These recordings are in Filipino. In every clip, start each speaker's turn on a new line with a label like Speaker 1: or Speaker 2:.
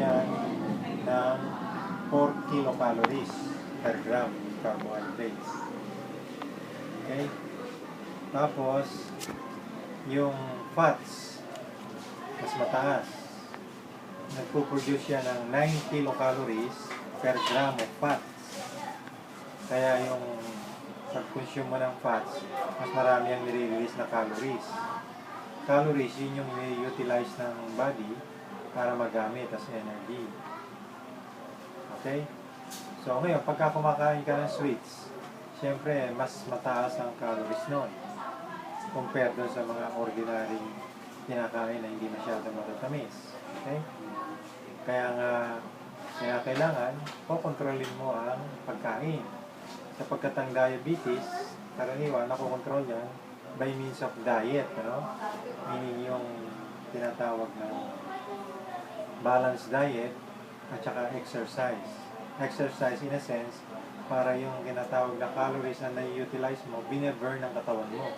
Speaker 1: yan ng 4 kilocalories per gram carbohydrates. Okay? Tapos, yung fats, mas mataas. Nagpo-produce yan ng 9 kilocalories per gram of fats. Kaya yung pag-consume mo ng fats, mas marami ang nire-release na calories. Calories, yun yung i-utilize ng body para magamit as energy. Okay? So ngayon, pagka kumakain ka ng sweets, syempre, mas mataas ang calories nun compared doon sa mga ordinary kinakain na hindi masyadong matatamis. Okay? Kaya kailangan, kontrolin mo ang pagkain. Sapagkat ang diabetes, karaniwan, nakokontrol yan by means of diet, ano? Meaning yung tinatawag na balanced diet at saka exercise. Exercise in a sense, para yung tinatawag na calories na nai-utilize mo, bine-burn ng katawan mo.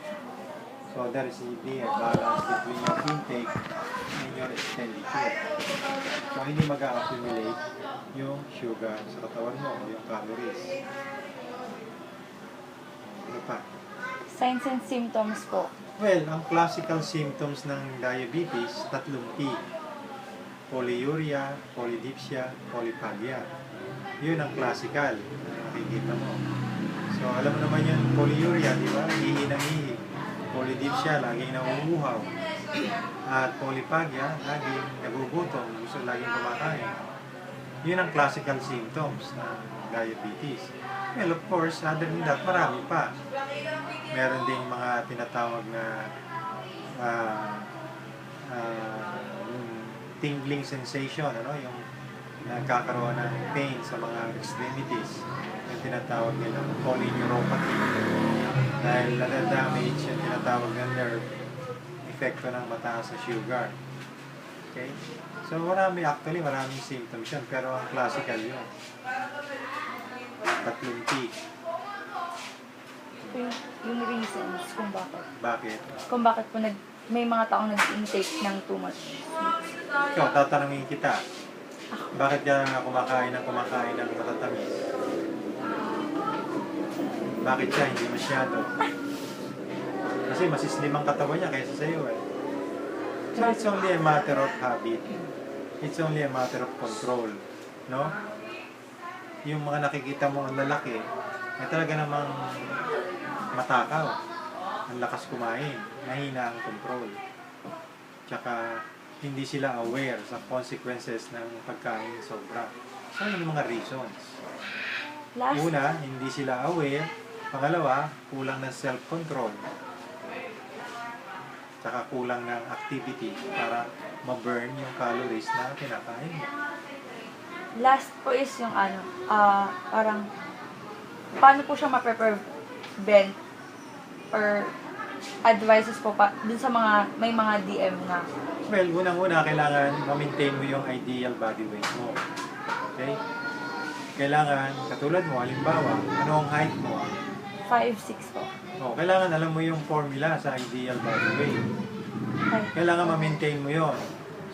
Speaker 1: So there is a balance between your intake and your expenditure. So hindi mag-accumulate yung sugar sa katawan mo, yung calories. Ano pa?
Speaker 2: Signs and symptoms po.
Speaker 1: Well, ang classical symptoms ng diabetes, tatlong P. Polyuria, polydipsia, polyphagia. Yun ang classical na nakikita mo. So, alam mo naman yun, polyuria, di ba? Hihi ng hihi. Polydipsia, laging nauuhaw. At polyphagia, laging nagugutom, gusto laging kumakain. Yun ang classical symptoms ng diabetes. Well, of course, other than that, marami pa. Meron ding mga tinatawag na tingling sensation, ano, yung nagkakaroon ng pain sa mga extremities, yung tinatawag nila polyneuropathy, dahil nadadamage yung tinatawag na nerve, epekto ng mataas na sugar. Okay? So maraming symptoms yun, pero ang classical yun. Tatlong T.
Speaker 2: Yung reasons kung bakit.
Speaker 1: Bakit?
Speaker 2: Kung bakit po may mga taong nag-intake ng too much sweets.
Speaker 1: Ikaw, tatanungin kita. Bakit ka kumakain ng matatamis? Bakit siya hindi masyado? Kasi masislim ang katawan niya kaysa sa iyo eh. So it's only a matter of habit. It's only a matter of control. No? Yung mga nakikita mo ang lalaki, ay talaga namang matakaw. Ang lakas kumain. Mahina ang control. Tsaka hindi sila aware sa consequences ng pagkain sobra. So, yun yung mga reasons. Una, hindi sila aware. Pangalawa, kulang ng self-control. Tsaka kulang ng activity para ma-burn yung calories na kinakain mo.
Speaker 2: Last po is yung parang, paano po siya ma-prevent or advices po pa dun sa may mga DM na.
Speaker 1: Well, unang-una, kailangan ma-maintain mo yung ideal body weight mo. Okay? Kailangan, katulad mo, halimbawa, ano ang height mo?
Speaker 2: 5'6" po.
Speaker 1: Kailangan alam mo yung formula sa ideal body weight. Kailangan ma-maintain mo yon.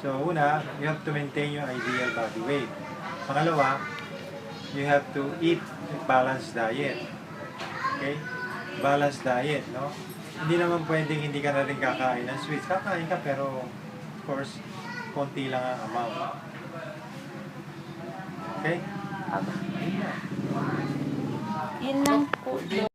Speaker 1: So, una, you have to maintain your ideal body weight. Pangalawa, you have to eat a balanced diet. Okay? Balanced diet, no? Hindi naman pwedeng hindi ka na rin kakain ng sweets. Kakain ka pero, of course, konti lang ang amount. Okay?
Speaker 2: Yun lang po.